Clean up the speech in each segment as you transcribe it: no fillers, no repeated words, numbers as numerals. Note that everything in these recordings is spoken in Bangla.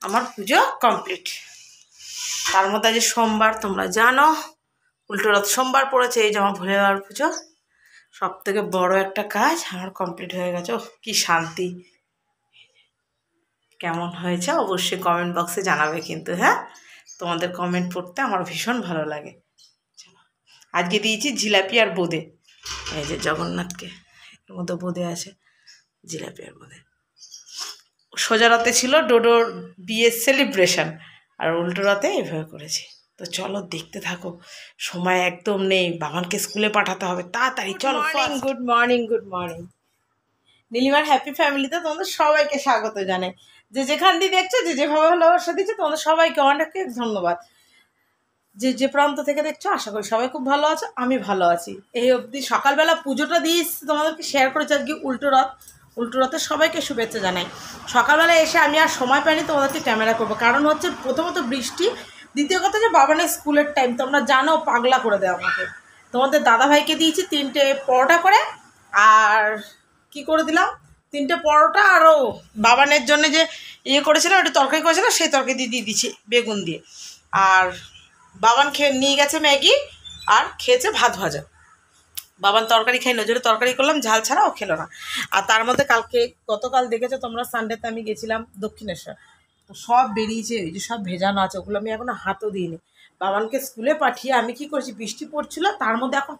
আমার পুজো কমপ্লিট। তার মধ্যে আজ সোমবার, তোমরা জানো উল্টো রথ সোমবার পড়েছে। এই যে আমার ভোলে বাবার পুজো, সব থেকে বড় একটা কাজ আমার কমপ্লিট হয়ে গেছে। ওহ কি শান্তি। কেমন হয়েছে অবশ্যই কমেন্ট বক্সে জানাবে কিন্তু, হ্যাঁ তোমাদের কমেন্ট পড়তে আমার ভীষণ ভালো লাগে। আজকে দিয়েছি জিলাপি আর বোঁদে। এই যে জগন্নাথকে এর মধ্যে বোঁদে আছে, জিলাপি আর বোঁদে। সোজা রথে ছিল ডোডোর বিয়ের সেলিব্রেশন, আর উল্টো রথে এভাবে করেছি। তো চলো দেখতে থাকো, সময় একদম নেই, বাবানকে স্কুলে পাঠাতে হবে তাড়াতাড়ি। চলো। Good morning, good morning. নীলিমার হ্যাপি ফ্যামিলিতে তোমাদের সবাইকে স্বাগত জানাই। যে যেখান দিয়ে দেখছো, যে যেভাবে ভালোবাসা দিচ্ছে, তোমাদের সবাইকে অনেক ধন্যবাদ। যে যে প্রান্ত থেকে দেখছো, আশা করি সবাই খুব ভালো আছো, আমি ভালো আছি। এই অবধি সকালবেলা পুজোটা দিয়ে তোমাদেরকে শেয়ার করেছি। আজকে উল্টো রথ, উল্টো রথের সবাইকে শুভেচ্ছা জানাই। সকালবেলা এসে আমি আর সময় পাইনি তোমাদেরকে ক্যামেরা করবো, কারণ হচ্ছে প্রথমত বৃষ্টি, দ্বিতীয় কথা যে বাবানের স্কুলের টাইম তোমরা জানো, পাগলা করে দেয় আমাকে। তোমাদের দাদাভাইকে দিয়েছি 3টে পরোটা করে, আর কি করে দিলাম 3টে পরোটা, আরও বাবানের জন্য যে ইয়ে করেছিলাম, একটু তরকারি করেছিলাম, সেই তরকারি দিয়ে দিচ্ছি বেগুন দিয়ে। আর বাবান নিয়ে গেছে ম্যাগি, আর খেয়েছে ভাত ভাজা। বাবান তরকারি খাই, নজরে তরকারি করলাম ঝাল ছাড়া, ও খেলো না। আর তার মধ্যে গতকাল দেখেছো তোমরা, সানডেতে আমি গেছিলাম দক্ষিণেশ্বর, তো সব বেরিয়েছে, ওই যে সব ভেজানো আছে, ওগুলো আমি এখনো হাতও দিইনি। বাবানকে স্কুলে পাঠিয়ে আমি কি করেছি, বৃষ্টি পড়ছিল, তার মধ্যে এখন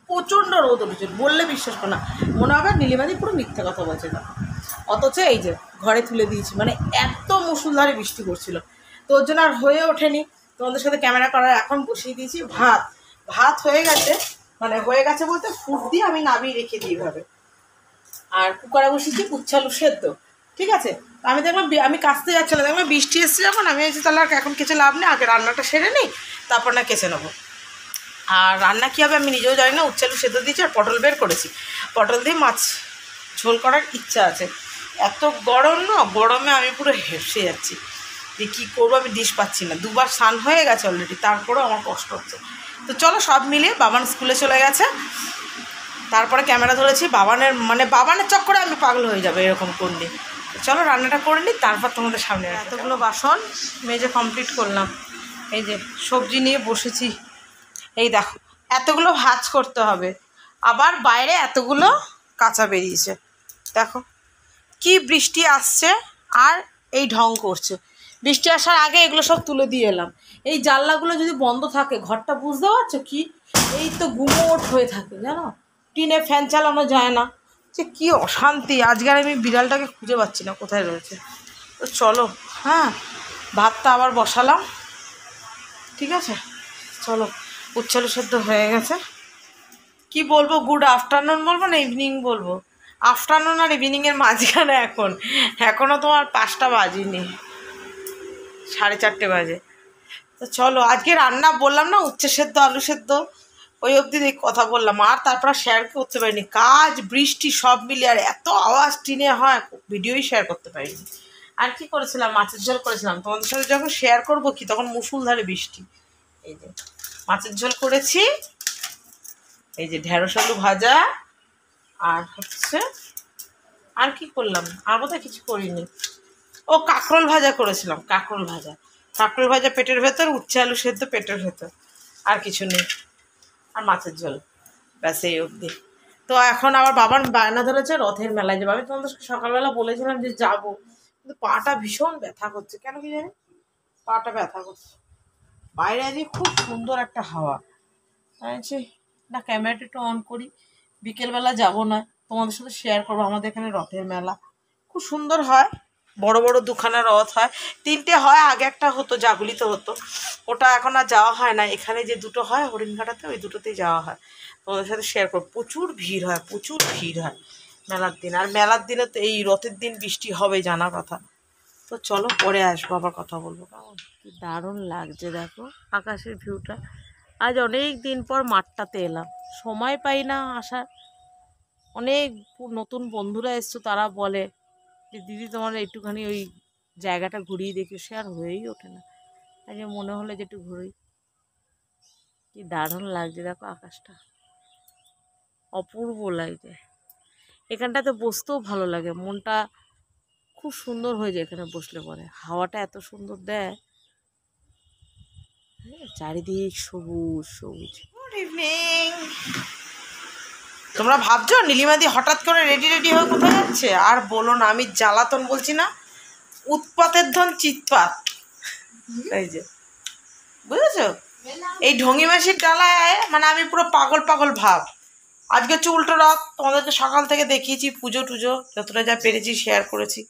প্রচণ্ড রোদ উঠেছে, বললে বিশ্বাস করো না, মনে হবে নীলিমাদি পুরো মিথ্যে কথা বলছে না। অথচ এই যে ঘরে তুলে দিয়েছি, মানে এত মুষলধারে বৃষ্টি পড়ছিল, তো ওর জন্য আর হয়ে ওঠেনি তোমাদের সাথে ক্যামেরা করার। এখন বসিয়ে দিয়েছি ভাত হয়ে গেছে, মানে হয়ে গেছে বলতে ফুট দিয়ে আমি নামিয়ে রেখে দিই এভাবে। আর কুকারে বসিয়েছি উচ্ছে আলু সেদ্ধ, ঠিক আছে। আমি দেখলাম, আমি কাচতে যাচ্ছিলাম, দেখলাম বৃষ্টি এসছে যখন, আমি এসেছি তাহলে আর এখন কেচে লাভ নেই, আগে রান্নাটা সেরে নিই, তারপর না কেচে নেবো। আর রান্না কী হবে আমি নিজেও জানি না। উচ্ছে আলু সেদ্ধ দিয়েছি, আর পটল বের করেছি, পটল দিয়ে মাছ ঝোল করার ইচ্ছা আছে। এত গরম না, গরমে আমি পুরো হেসে যাচ্ছি যে কী করবো, আমি ডিশ পাচ্ছি না। 2বার স্নান হয়ে গেছে অলরেডি, তারপরেও আমার কষ্ট হচ্ছে। তো চলো সব মিলিয়ে বাবান স্কুলে চলে গেছে, তারপরে ক্যামেরা ধরেছি। বাবানের চক্করে আমি পাগল হয়ে যাবে এরকম করলে। চলো রান্নাটা করে নিই, তারপর তোমাদের সামনে। এতগুলো বাসন মেজে কমপ্লিট করলাম, এই যে সবজি নিয়ে বসেছি। এই দেখো এতগুলো ভাজ করতে হবে, আবার বাইরে এতগুলো কাঁচা বেরিয়েছে। দেখো কি বৃষ্টি আসছে, আর এই ঢং করছে। বৃষ্টি আসার আগে এগুলো সব তুলে দিয়ে এলাম। এই জানলাগুলো যদি বন্ধ থাকে, ঘরটা বুঝতে পারছো কি, এই তো গুমোট হয়ে থাকে জানো, টিনে ফ্যান চালানো যায় না, যে কি অশান্তি। আজকের আমি বিড়ালটাকে খুঁজে পাচ্ছি না কোথায় রয়েছে। তো চলো, হ্যাঁ ভাতটা আবার বসালাম, ঠিক আছে। চলো, উচ্ছে আলু সেদ্ধ হয়ে গেছে। কি বলবো, গুড আফটারনুন বলবো না ইভিনিং বলবো? আফটারনুন আর ইভিনিংয়ের মাঝখানে এখনও তোমার 5টা বাজিনি, 4:30 বাজে। তো চলো, আজকে রান্না বললাম না, উচ্ছে সেদ্ধ আলু সেদ্ধ, ওই অবধি কথা বললাম, আর তারপর শেয়ার করতে পারিনি। কাজ বৃষ্টি সব মিলিয়ে, আর এত আওয়াজ টিনে হয়, ভিডিওই শেয়ার করতে পারিনি। আর কি করেছিলাম, মাছের ঝোল করেছিলাম। তোমাদের সাথে যখন শেয়ার করবো কি, তখন মুষলধারে বৃষ্টি। এই যে মাছের ঝোল করেছি, এই যে ঢেঁড়স আলু ভাজা, আর হচ্ছে আর কি করলাম, আর বোধহয় কিছু করিনি। ও কাঁকরোল ভাজা করেছিলাম, কাঁকরোল ভাজা পেটের ভেতর, উচ্ছে আলু সেদ্ধ পেটের ভেতর, আর কিছু নেই। আর মাছের ঝোল, ব্যাস এই অবধি। তো এখন আবার বাবার বায়না ধরেছে রথের মেলায় যাবো। আমি তোমাদের সকালবেলা বলেছিলাম যে যাবো, কিন্তু পাটা ভীষণ ব্যথা করছে, কেন কি জানি পাটা ব্যথা করছে। বাইরে আজকে খুব সুন্দর একটা হাওয়া আছে না, ক্যামেরাটা একটু অন করি। বিকেলবেলা যাবো না, তোমাদের সাথে শেয়ার করবো। আমাদের এখানে রথের মেলা খুব সুন্দর হয়, বড় বড় 2খানা রথ হয়, 3টে হয়, আগে একটা হতো জাগুলিতে হতো, ওটা এখন আর যাওয়া হয় না। এখানে যে 2টো হয় হরিণঘাটাতে, ওই 2টোতেই যাওয়া হয়। তোমাদের সাথে শেয়ার করবো। প্রচুর ভিড় হয়, প্রচুর ভিড় হয় মেলার দিন। আর মেলার দিনে তো এই রথের দিন বৃষ্টি হবে জানা কথা। তো চলো পরে আসবো, আবার কথা বলবো। কি দারুণ লাগছে দেখো আকাশের ভিউটা। আজ অনেক দিন পর মাঠটাতে এলাম, সময় পাই না আসার। অনেক নতুন বন্ধুরা এসছো, তারা বলে যে দিদি তোমার একটুখানি ওই জায়গাটা ঘুরিয়ে দেখি, সে আর হয়েই ওঠে না। আজ মনে হলো যে একটু ঘুরি। কি দারুণ লাগছে দেখো আকাশটা, অপূর্ব লাগছে। এখানটাতে বসতেও ভালো লাগে, মনটা খুব সুন্দর হয়ে যায় এখানে বসলে পরে, হাওয়াটা এত সুন্দর দেয়, চারিদিক সবুজ সবুজ। Good evening. তোমরা ভাবছো নীলিমাদি হঠাৎ করে রেডি রেডি হয়ে কোথায় যাচ্ছে? আর বলো না, আমি জ্বালাতন বলছি না, উৎপাতের ধন চিৎপাত। এই যে বুঝেছো, এই ঢঙ্গি মাসির ডালায় মানে আমি পুরো পাগল পাগল ভাব। আজকে হচ্ছে উল্টো রথ, তোমাদেরকে সকাল থেকে দেখিয়েছি, পুজো টুজো যতটা যা পেরেছি শেয়ার করেছি।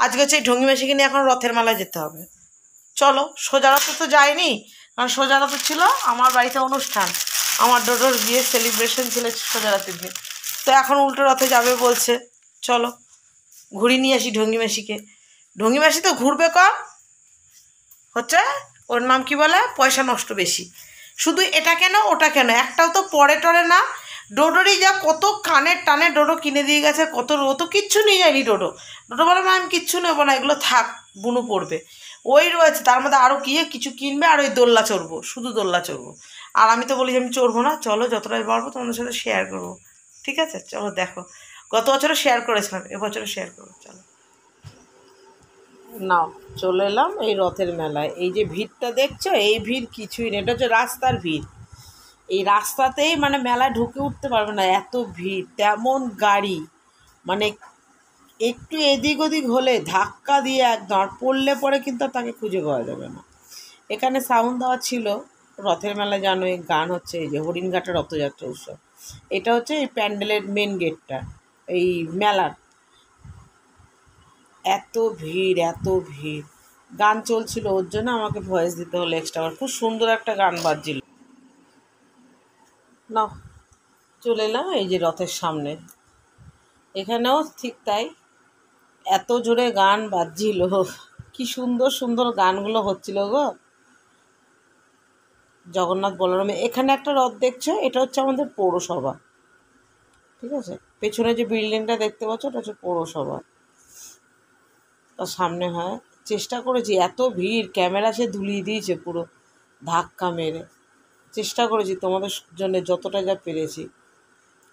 আজকে হচ্ছে এই ঢঙ্গি মাসিকে নিয়ে এখন রথের মেলায় যেতে হবে। চলো, সোজা রথে তো যাইনি, কারণ সোজা রথে ছিল আমার বাড়িতে অনুষ্ঠান, আমার ডোডোর বিয়ে সেলিব্রেশন ছিল সোজা রাতের দিন। তো এখন উল্টো রথে যাবে বলছে, চলো ঘুরিয়ে নিয়ে আসি ঢঙ্গি মাসিকে। ঢঙ্গি মাসি তো ঘুরবে কম, হচ্ছে ওর নাম কি বলে, পয়সা নষ্ট বেশি। শুধু এটা কেন ওটা কেন, একটাও তো পরে টরে না। ডোডোরই যা কত কানের টানে ডোডো কিনে দিয়ে গেছে, কত ও তো কিচ্ছু নিয়ে যায়নি ডোডো। ডোডো বলে না আমি কিচ্ছু নেবো না, এগুলো থাক, বুনু পড়বে। ওই রয়েছে তার মধ্যে আরও কি কিছু কিনবে, আর ওই দোল্লা চড়বো, শুধু দোল্লা চড়বো। আর আমি তো বলি যে আমি চড়বো না, চলো যতটাই পারবো তোমাদের সাথে শেয়ার করবো। ঠিক আছে চলো দেখো, গত বছরও শেয়ার করেছিলাম, এবছরও শেয়ার করবো। চলো না, চলে এলাম এই রথের মেলায়। এই যে ভিড়টা দেখছো, এই ভিড় কিছুই নেই, এটা হচ্ছে রাস্তার ভিড়। এই রাস্তাতেই মানে মেলায় ঢুকে উঠতে পারবে না, এত ভিড়, তেমন গাড়ি, মানে একটু এদিক ওদিক হলে ধাক্কা দিয়ে একদম, আর পড়লে পরে কিন্তু আর তাকে খুঁজে পাওয়া যাবে না। এখানে সাউন্ড দেওয়া ছিল, রথের মেলা জানো এই গান হচ্ছে, এই যে হরিণঘাটের রথযাত্রা উৎসব, এটা হচ্ছে এই প্যান্ডেলের মেন গেটটা এই মেলার। এত ভিড় এত ভিড়, গান চলছিল, ওর জন্য আমাকে ভয়েস দিতে হলো এক্সট্রা। খুব সুন্দর একটা গান বাজছিল। না, চলে এলাম এই যে রথের সামনে, এখানেও ঠিক তাই, এত জোরে গান বাজছিল, কি সুন্দর সুন্দর গানগুলো হচ্ছিল গো। জগন্নাথ বলরামে এখানে একটা রথ দেখছো, এটা হচ্ছে আমাদের পৌরসভা, ঠিক আছে। পেছনে যে বিল্ডিংটা দেখতে পাচ্ছ ওটা হচ্ছে পৌরসভা, তার সামনে হয়। চেষ্টা করেছি, এত ভিড়, ক্যামেরা সে ধুলিয়ে দিয়েছে পুরো ধাক্কা মেরে। চেষ্টা করেছি তোমাদের জন্য যতটা যা পেরেছি।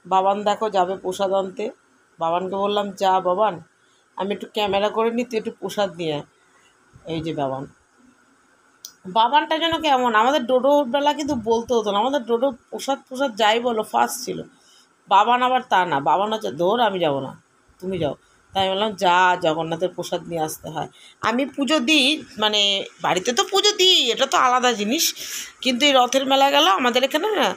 বাবান দেখো যাবে প্রসাদ আনতে, বাবানকে বললাম যা বাবান, আমি একটু ক্যামেরা করে নিই, তুই একটু প্রসাদ নিয়ে আয়। এই যে বাবানটা যেন কেমন, আমাদের ডোডোর বেলা কিন্তু বলতে হতো না, আমাদের ডোডো প্রসাদ যাই বলো ফার্স্ট ছিল। বাবান আবার তা না, বাবান হচ্ছে ধর আমি যাব না, তুমি যাও। তাই বললাম যা, জগন্নাথের প্রসাদ নিয়ে আসতে হয়। আমি পুজো দিই, মানে বাড়িতে তো পুজো দিই, এটা তো আলাদা জিনিস, কিন্তু এই রথের মেলা গেল আমাদের এখানে না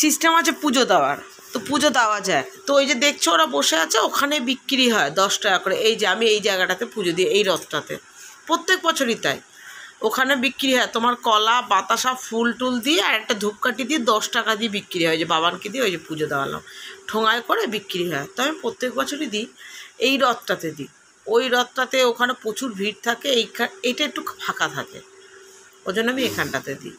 সিস্টেম আছে পুজো দেওয়ার, তো পুজো দেওয়া যায়। তো ওই যে দেখছো ওরা বসে আছে, ওখানে বিক্রি হয় 10 টাকা করে। এই যে আমি এই জায়গাটাতে পুজো দিই, এই রথটাতে প্রত্যেক বছরই তাই, ওখানে বিক্রি হয় তোমার কলা বাতাসা ফুল টুল দিয়ে আর একটা ধূপকাঠি দিয়ে 10 টাকা দিয়ে বিক্রি হয়। যে বাবানকে দিয়ে ওই যে পুজো দেওয়ালাম, ঠোঙায় করে বিক্রি হয়। তো আমি প্রত্যেক বছরই দিই, এই রথটাতে দিই। ওই রথটাতে ওখানে প্রচুর ভিড় থাকে, এইটা একটু ফাঁকা থাকে, ওই জন্য আমি এখানটাতে দিই।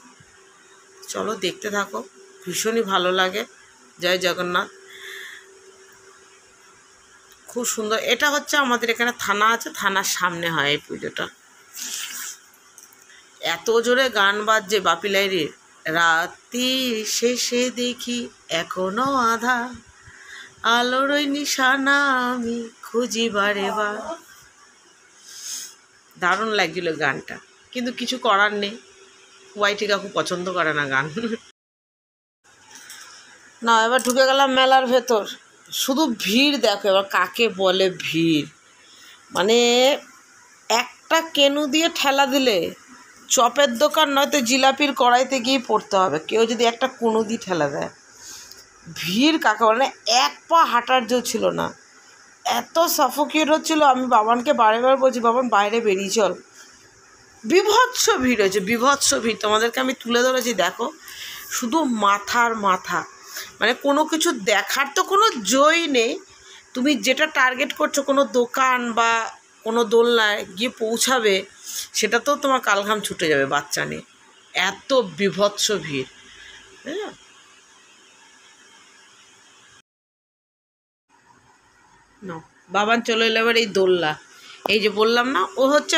চলো দেখতে থাকো, ভীষণই ভালো লাগে। জয় জগন্নাথ, খুব সুন্দর। এটা হচ্ছে আমাদের এখানে থানা আছে, থানার সামনে হয় এই পুজোটা। এত জোরে গান বাজছে বাপিলাইরির, রাতি শেষে দেখি এখনো আধা, আলোর ওই নিশানা আমি খুঁজি বারে বার। দারুণ লাগছিল গানটা, কিন্তু কিছু করার নেই, ওয়াইটি কাকু পছন্দ করে না গান। না, এবার ঢুকে গেলাম মেলার ভেতর, শুধু ভিড় দেখো, এবার কাকে বলে ভিড়, মানে একটা কেনু দিয়ে ঠেলা দিলে চপের দোকান নয়তো জিলাপির কড়াইতে গিয়ে পড়তে হবে, কেউ যদি একটা কুনু দিয়ে ঠেলা দেয়। ভিড় কাকে বলে, এক পা হাঁটার জো ছিল না, এত সাফোকেট হচ্ছিল। আমি বাবানকে বারে বলছি বাবান বাইরে বেরিয়ে চল, বিভৎস ভিড় হয়েছে, বিভৎস ভিড়। তোমাদেরকে আমি তুলে ধরেছি দেখো, শুধু মাথার মাথা, মানে কোনো কিছু দেখার তো কোনো জোই নেই। তুমি যেটা টার্গেট করছো কোনো দোকান বা কোনো দোলনায় গিয়ে পৌঁছাবে, সেটা তো তোমার কালঘাম ছুটে যাবে বাচ্চা নিয়ে, এত বিভৎস ভিড়। হ্যাঁ, না বাবান চলে এলো এবার এই দোলনা, এই যে বললাম না, ও হচ্ছে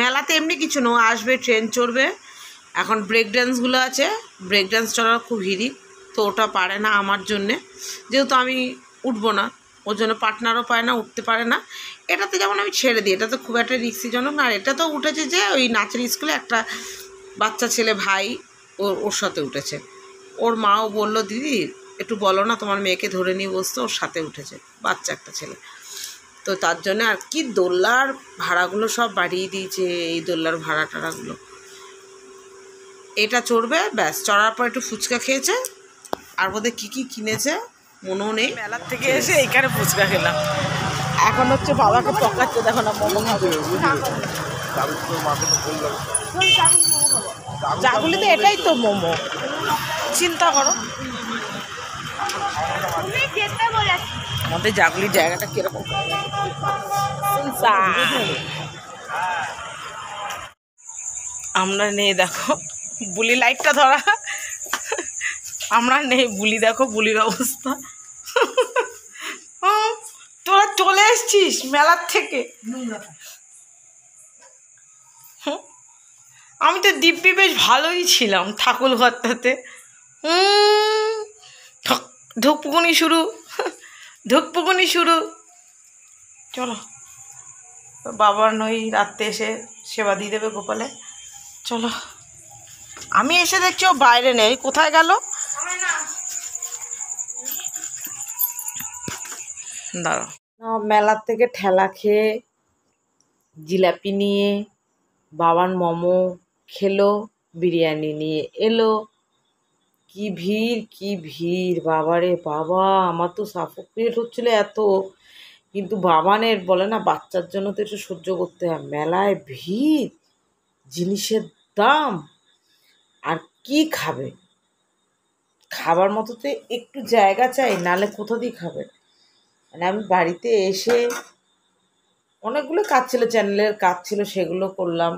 মেলাতে এমনি কিছু না, ও আসবে ট্রেন চড়বে। এখন ব্রেক ড্যান্সগুলো আছে, ব্রেক ড্যান্স চড়ার খুব হিড়িক, তো ওটা পারে না আমার জন্যে, যেহেতু আমি উঠবো না, ওর জন্য পার্টনারও পায় না, উঠতে পারে না। এটাতে যেমন আমি ছেড়ে দিই, এটা তো খুব একটা রিস্কিজনক না। আর এটা তো উঠেছে যে ওই নাচের স্কুলে একটা বাচ্চা ছেলে ভাই ওর সাথে উঠেছে। ওর মাও বললো দিদি একটু বলো না তোমার মেয়েকে ধরে নিয়ে বসতে, ওর সাথে উঠেছে বাচ্চা একটা ছেলে। তো তার জন্য আর কি দোলনার ভাড়াগুলো সব বাড়িয়ে দিয়েছে, এই দোলনার ভাড়া টাড়াগুলো। এটা চড়বে, ব্যাস চড়ার পর একটু ফুচকা খেয়েছে, আর বোধহয় কী কী কিনেছে মনেও নেই। মেলার থেকে এসে এইখানে ফুচকা খেলাম। এখন হচ্ছে বাবাকে পকাচ্ছে, দেখো না মোমো খাবে। জাগুলিতে এটাই তো মোমো, চিন্তা করো। আমাদের জাগুলির জায়গাটা কিরকম, আমরা নেই দেখো বুলি লাইটটা ধরা, আমরা নেই বুলি, দেখো বুলির অবস্থা। তোরা চলে এসছিস মেলার থেকে। আমি তো দিব্যি বেশ ভালোই ছিলাম ঠাকুর ঘরটাতে। ধুকপুকুনি শুরু, ধুকপুকুনি শুরু। চলো বাবার নই রাত্রে এসে সেবা দিয়ে দেবে গোপালে। চলো, আমি এসে দেখছি ও বাইরে নেই, কোথায় গেল দাঁড়াও। মেলার থেকে ঠেলা খেয়ে জিলাপি নিয়ে বাবার মোমো খেলো, বিরিয়ানি নিয়ে এলো। কি ভিড়, কি ভিড়, বাবারে বাবা, আমার তো সাফোকেট হচ্ছিলো এত। কিন্তু বাবানের বলে না বাচ্চার জন্য তো একটু সহ্য করতে হয়। মেলায় ভিড়, জিনিসের দাম, আর কি খাবে, খাবার মতো তো একটু জায়গা চাই, নালে কোথা দিয়ে খাবে। মানে আমি বাড়িতে এসে অনেকগুলো কাজ ছিল, চ্যানেলের কাজ ছিল, সেগুলো করলাম,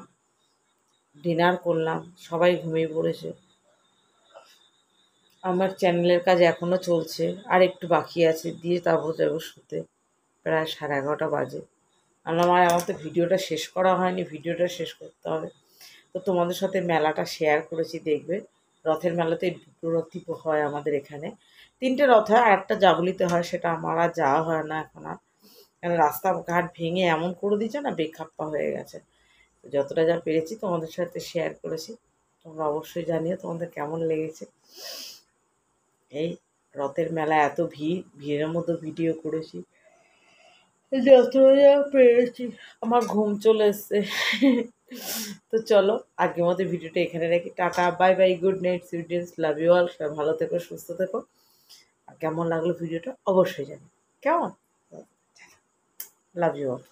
ডিনার করলাম, সবাই ঘুমিয়ে পড়েছে। আমার চ্যানেলের কাজ এখনও চলছে, আর একটু বাকি আছে, দিয়ে তারপর যাবো শুতে। প্রায় 11:30 বাজে। আমার তো ভিডিওটা শেষ করা হয়নি, ভিডিওটা শেষ করতে হবে। তো তোমাদের সাথে মেলাটা শেয়ার করেছি, দেখবে। রথের মেলাতে 2টো রথই হয় আমাদের এখানে, 3টে রথ হয়, আর একটা জাগুলিতে হয়, সেটা আমার আর যাওয়া হয় না এখন আর। কারণ রাস্তাঘাট ভেঙে এমন করে দিচ্ছে না, বেখাপ্পা হয়ে গেছে। যতটা যা পেরেছি তোমাদের সাথে শেয়ার করেছি, তোমরা অবশ্যই জানিও তোমাদের কেমন লেগেছে। এই রথের মেলা এত ভিড়, ভিড়ের মধ্যে ভিডিও করেছি, যতটা যা পেরেছি। আমার ঘুম চলে এসছে। তো চলো আজকের মতো ভিডিওটা এখানে রাখি। Tata, bye bye, good night, sweet dreams, love you all. সবাই ভালো থেকো, সুস্থ থেকো। আর কেমন লাগলো ভিডিওটা অবশ্যই জানি, কেমন, লাভ ইউ অল।